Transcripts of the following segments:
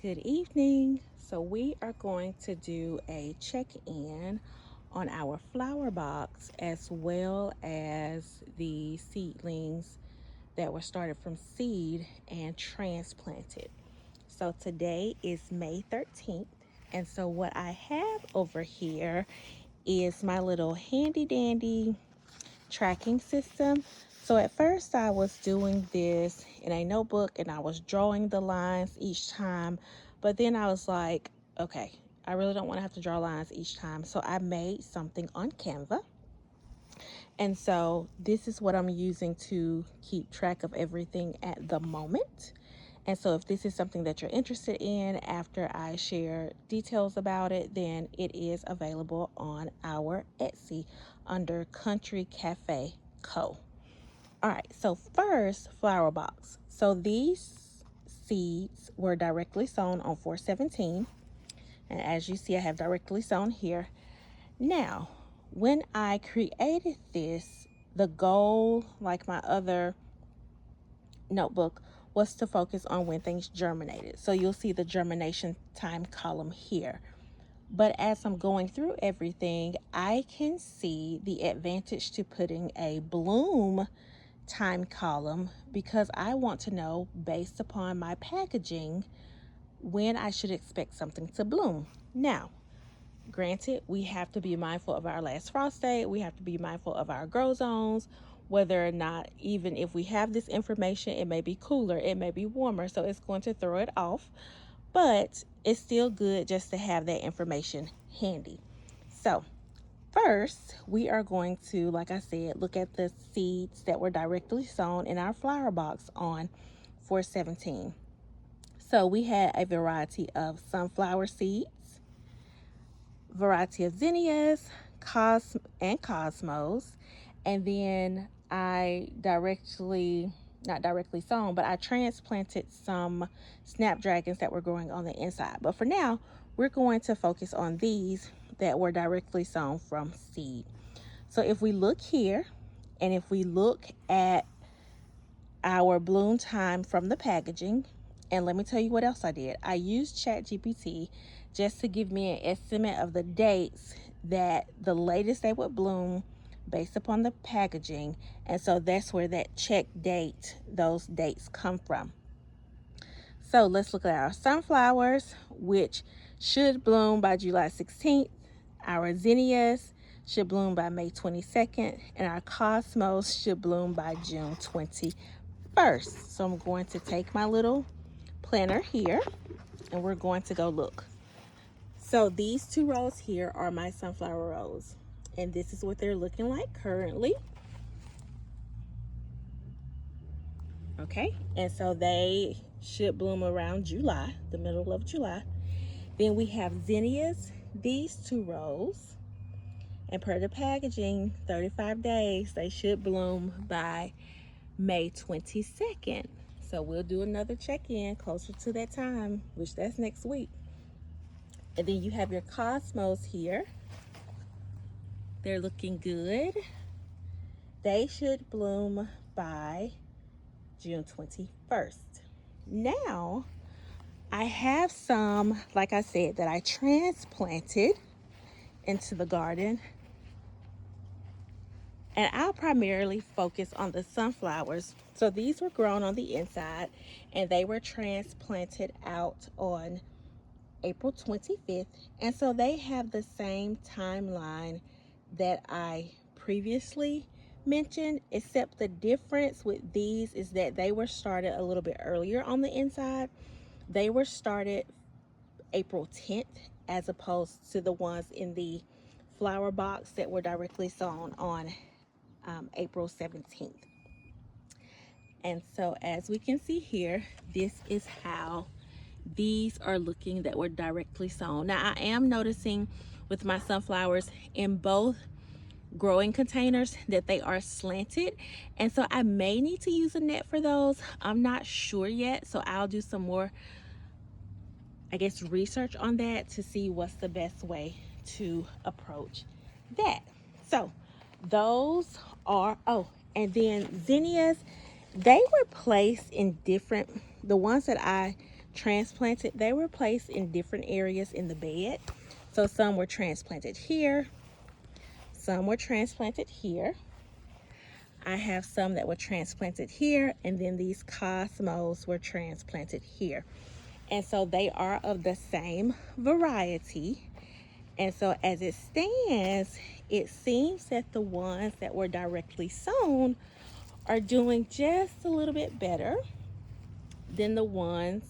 Good evening. So we are going to do a check-in on our flower box as well as the seedlings that were started from seed and transplanted. So today is May 13th. And so what I have over here is my little handy dandy tracking system. So at first I was doing this in a notebook and I was drawing the lines each time, but then I was like, okay, I really don't want to have to draw lines each time. So I made something on Canva. And so this is what I'm using to keep track of everything at the moment. And so if this is something that you're interested in after I share details about it, then it is available on our Etsy under Country Cafe Co. All right, so first, flower box. So these seeds were directly sown on 4/17. And as you see, I have directly sown here. Now, when I created this, the goal, like my other notebook, was to focus on when things germinated. So you'll see the germination time column here. But as I'm going through everything, I can see the advantage to putting a bloom time column because I want to know, based upon my packaging, when I should expect something to bloom. Now, granted, we have to be mindful of our last frost date. We have to be mindful of our grow zones, whether or not, even if we have this information, it may be cooler, it may be warmer, so it's going to throw it off. But it's still good just to have that information handy. So first, we are going to, like I said, look at the seeds that were directly sown in our flower box on 4/17. So we had a variety of sunflower seeds, variety of zinnias, and cosmos, and then not directly sown, but I transplanted some snapdragons that were growing on the inside. But for now, we're going to focus on these that were directly sown from seed. So if we look here, and if we look at our bloom time from the packaging, and let me tell you what else I did. I used ChatGPT just to give me an estimate of the dates that the latest they would bloom based upon the packaging. And so that's where that check date, those dates come from. So let's look at our sunflowers, which should bloom by July 16th. Our zinnias should bloom by May 22nd. And our cosmos should bloom by June 21st. So I'm going to take my little planner here and we're going to go look. So these two rows here are my sunflower rows. And this is what they're looking like currently. Okay, and so they should bloom around July, the middle of July. Then we have zinnias, these two rows, and per the packaging, 35 days, they should bloom by May 22nd. So we'll do another check-in closer to that time, which that's next week. And then you have your cosmos here. They're looking good. They should bloom by June 21st. Now, I have some, like I said, that I transplanted into the garden. And I'll primarily focus on the sunflowers. So these were grown on the inside and they were transplanted out on April 25th. And so they have the same timeline that I previously mentioned, except the difference with these is that they were started a little bit earlier on the inside. They were started April 10th as opposed to the ones in the flower box that were directly sown on April 17th. And so as we can see here, this is how these are looking that were directly sown. Now I am noticing with my sunflowers in both growing containers that they are slanted, and so I may need to use a net for those. I'm not sure yet, so I'll do some more, I guess, research on that to see what's the best way to approach that. So those are, oh, and then zinnias, they were placed in different, the ones that I transplanted. They were placed in different areas in the bed. So some were transplanted here, some were transplanted here. I have some that were transplanted here, and then these cosmos were transplanted here. And so they are of the same variety. And so as it stands, it seems that the ones that were directly sown are doing just a little bit better than the ones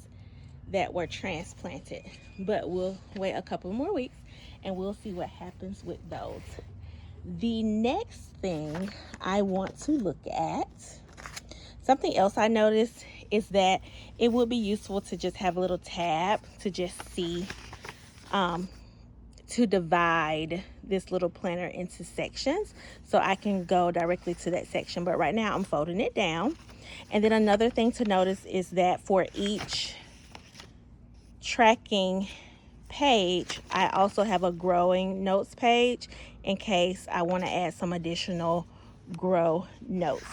that were transplanted. But we'll wait a couple more weeks and we'll see what happens with those. The next thing I want to look at, something else I noticed is that it would be useful to just have a little tab to just see, to divide this little planter into sections so I can go directly to that section. But right now I'm folding it down. And then another thing to notice is that for each tracking page, I also have a growing notes page in case I want to add some additional grow notes.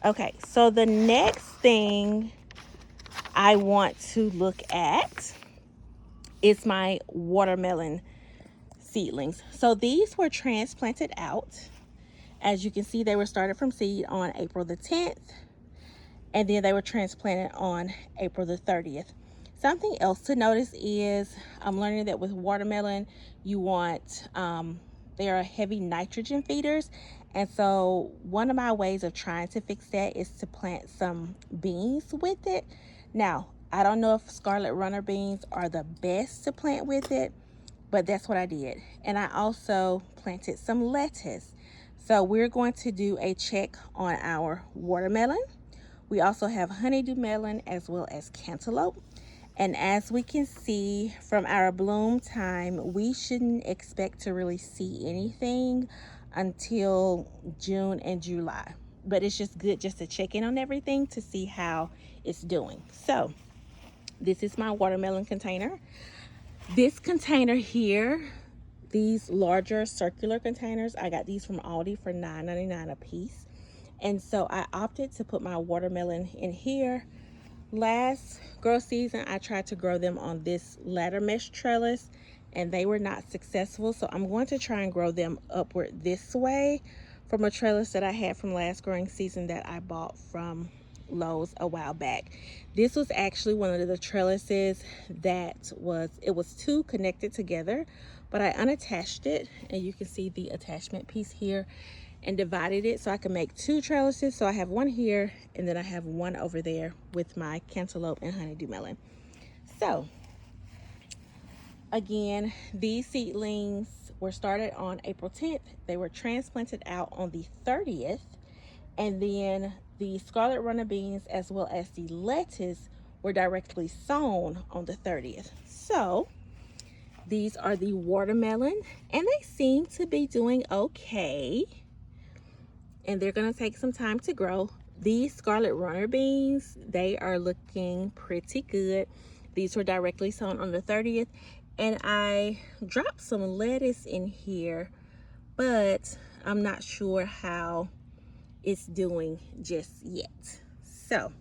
Okay, so the next thing I want to look at is my watermelon seedlings. So these were transplanted out. As you can see, they were started from seed on April the 10th, and then they were transplanted on April the 30th. Something else to notice is I'm learning that with watermelon, you want, they are heavy nitrogen feeders. And so one of my ways of trying to fix that is to plant some beans with it. Now, I don't know if scarlet runner beans are the best to plant with it, but that's what I did. And I also planted some lettuce. So we're going to do a check on our watermelon. We also have honeydew melon as well as cantaloupe. And as we can see from our bloom time, we shouldn't expect to really see anything until June and July. But it's just good just to check in on everything to see how it's doing. So this is my watermelon container. This container here, these larger circular containers, I got these from Aldi for $9.99 a piece. And so I opted to put my watermelon in here. Last grow season, I tried to grow them on this ladder mesh trellis and they were not successful. So I'm going to try and grow them upward this way from a trellis that I had from last growing season that I bought from Lowe's a while back. This was actually one of the trellises that it was two connected together, but I unattached it, and you can see the attachment piece here, and divided it so I can make two trellises. So I have one here and then I have one over there with my cantaloupe and honeydew melon. So again, these seedlings were started on April 10th. They were transplanted out on the 30th, and then the scarlet runner beans as well as the lettuce were directly sown on the 30th. So these are the watermelon, and they seem to be doing okay. And they're gonna take some time to grow. These scarlet runner beans, they are looking pretty good. These were directly sown on the 30th. And I dropped some lettuce in here, but I'm not sure how it's doing just yet. So,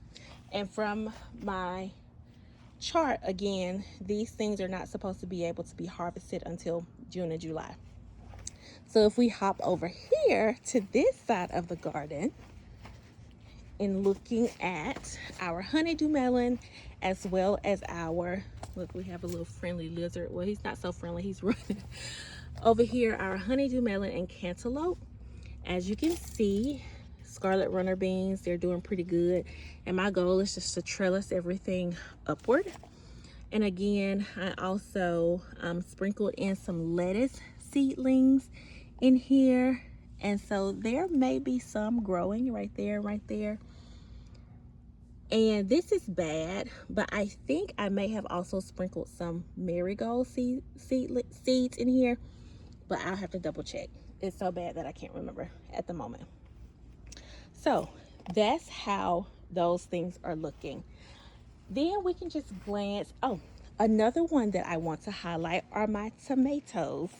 and from my chart, again, these things are not supposed to be able to be harvested until June and July. So if we hop over here to this side of the garden and looking at our honeydew melon as well as our, look, we have a little friendly lizard. Well, he's not so friendly, he's running. Over here, our honeydew melon and cantaloupe. As you can see, scarlet runner beans, they're doing pretty good. And my goal is just to trellis everything upward. And again, I also sprinkled in some lettuce seedlings in here, and so there may be some growing right there. And this is bad, but I think I may have also sprinkled some marigold seeds in here, but I'll have to double check. It's so bad that I can't remember at the moment. So that's how those things are looking. Then we can just glance. Oh, another one that I want to highlight are my tomatoes.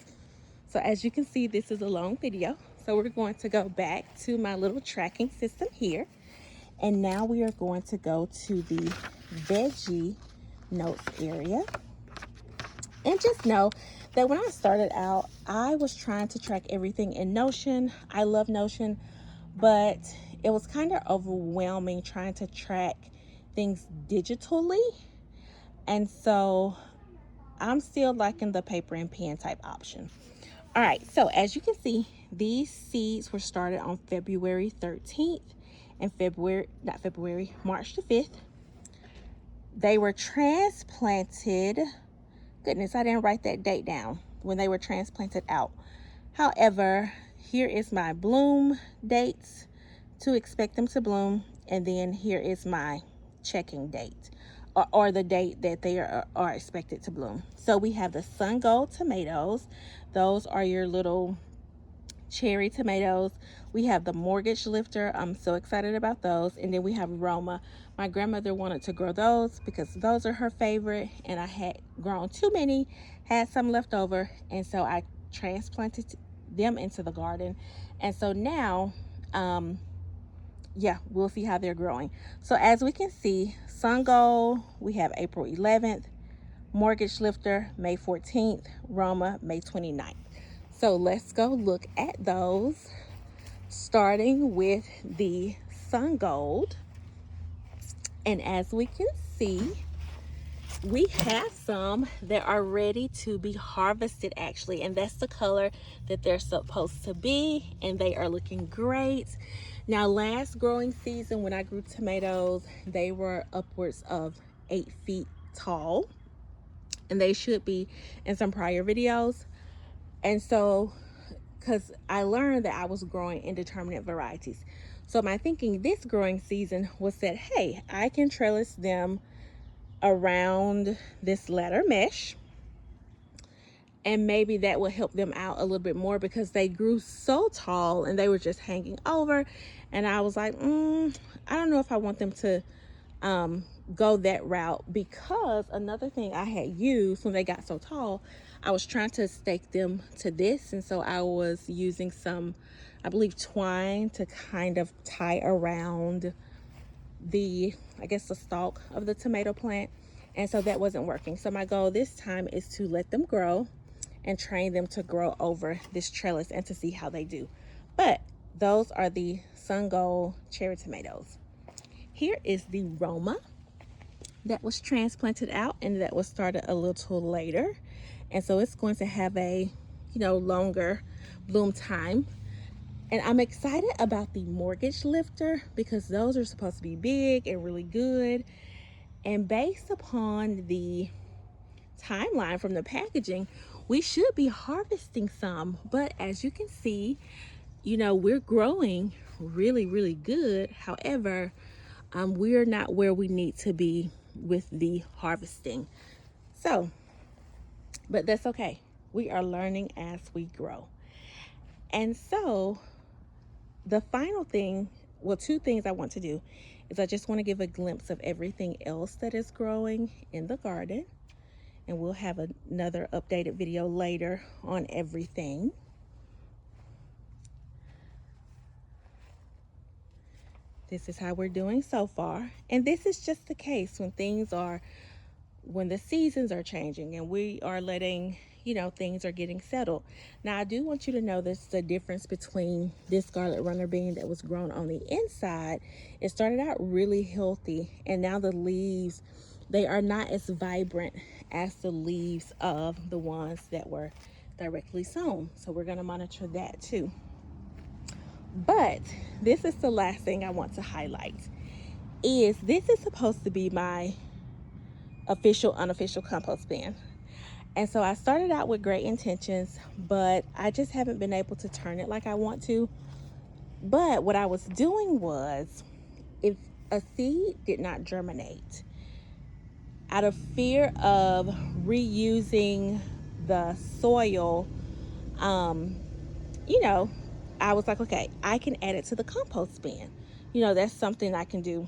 So as you can see, this is a long video. So we're going to go back to my little tracking system here. And now we are going to go to the veggie notes area. And just know that when I started out, I was trying to track everything in Notion. I love Notion, but it was kind of overwhelming trying to track things digitally. And so I'm still liking the paper and pen type option. All right, so as you can see, these seeds were started on February 13th and March the 5th. They were transplanted. Goodness, I didn't write that date down when they were transplanted out. However, here is my bloom dates to expect them to bloom, and then here is my checking date, or the date that they are expected to bloom. So we have the Sungold tomatoes. Those are your little cherry tomatoes. We have the mortgage lifter. I'm so excited about those. And then we have Roma. My grandmother wanted to grow those because those are her favorite, and I had grown too many, had some left over, and so I transplanted them into the garden. And so now yeah, we'll see how they're growing. So as we can see, Sungold, we have April 11th, mortgage lifter May 14th, Roma May 29th. So let's go look at those, starting with the Sungold. And as we can see, we have some that are ready to be harvested actually, and that's the color that they're supposed to be, and they are looking great. Now, last growing season when I grew tomatoes, they were upwards of 8 feet tall, and they should be in some prior videos. And so, because I learned that I was growing indeterminate varieties, so my thinking this growing season was that, hey, I can trellis them around this ladder mesh, and maybe that will help them out a little bit more, because they grew so tall and they were just hanging over, and I was like, I don't know if I want them to go that route, because another thing I had used when they got so tall, I was trying to stake them to this, and so I was using some, I believe, twine to kind of tie around the, I guess, the stalk of the tomato plant, and so that wasn't working. So my goal this time is to let them grow and train them to grow over this trellis and to see how they do. But those are the Sungold cherry tomatoes. Here is the Roma that was transplanted out and that was started a little later, and so it's going to have a, longer bloom time. And I'm excited about the mortgage lifter because those are supposed to be big and really good. And based upon the timeline from the packaging, we should be harvesting some. But as you can see, we're growing really, really good. However, we're not where we need to be with the harvesting. So, but that's okay. We are learning as we grow. And so the final thing, well, two things I want to do is I just want to give a glimpse of everything else that is growing in the garden. And we'll have another updated video later on everything. This is how we're doing so far. And this is just the case when the seasons are changing and we are letting, things are getting settled. Now, I do want you to know there's the difference between this scarlet runner bean that was grown on the inside. It started out really healthy, and now the leaves, they are not as vibrant as the leaves of the ones that were directly sown. So we're going to monitor that too. But this is the last thing I want to highlight, is this is supposed to be my official, unofficial compost bin. And so I started out with great intentions, but I just haven't been able to turn it like I want to. But what I was doing was, if a seed did not germinate, out of fear of reusing the soil, I was like, okay, I can add it to the compost bin. That's something I can do.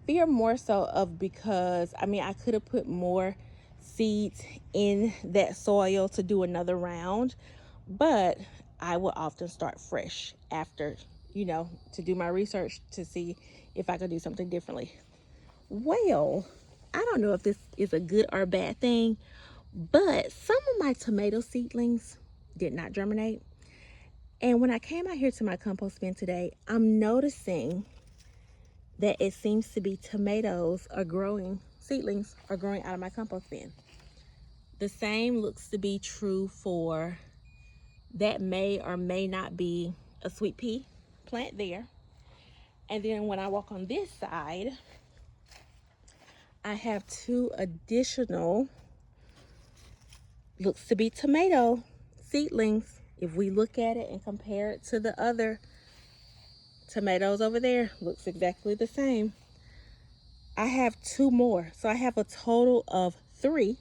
Fear more so of, because I could have put more seeds in that soil to do another round, but I will often start fresh after, to do my research to see if I could do something differently. Well, I don't know if this is a good or a bad thing, but some of my tomato seedlings did not germinate. And when I came out here to my compost bin today, I'm noticing that it seems to be tomatoes are growing, seedlings are growing out of my compost bin. The same looks to be true for that may or may not be a sweet pea plant there. And then when I walk on this side, I have 2 additional, looks to be tomato seedlings. If we look at it and compare it to the other tomatoes over there, looks exactly the same. I have 2 more. So I have a total of 3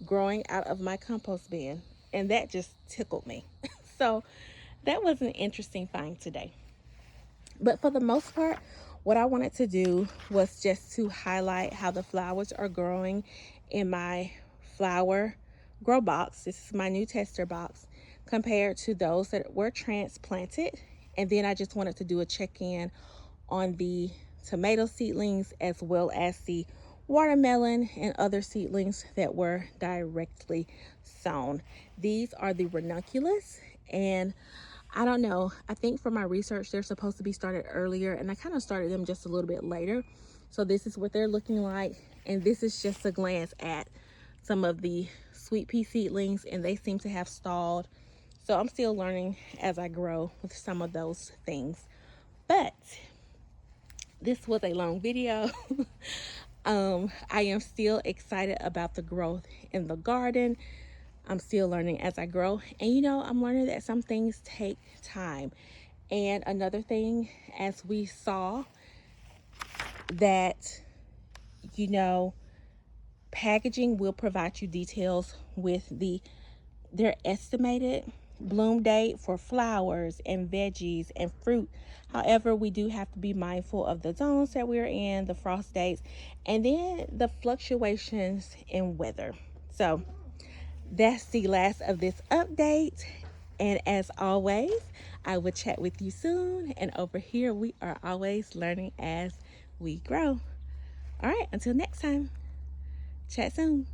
growing out of my compost bin. And that just tickled me. So that was an interesting find today. But for the most part, what I wanted to do was just to highlight how the flowers are growing in my flower grow box. This is my new tester box compared to those that were transplanted. And then I just wanted to do a check-in on the tomato seedlings as well as the watermelon and other seedlings that were directly sown. These are the Ranunculus, and I don't know, I think for my research they're supposed to be started earlier, and I kind of started them just a little bit later. So this is what they're looking like, and this is just a glance at some of the sweet pea seedlings, and they seem to have stalled. So I'm still learning as I grow with some of those things. But this was a long video. I am still excited about the growth in the garden. I'm still learning as I grow. And you know, I'm learning that some things take time. And another thing, as we saw, that, you know, packaging will provide you details with their estimated bloom date for flowers and veggies and fruit. However, we do have to be mindful of the zones that we're in, the frost dates, and then the fluctuations in weather. So that's the last of this update. And as always, I will chat with you soon. And over here, we are always learning as we grow. All right, until next time, chat soon.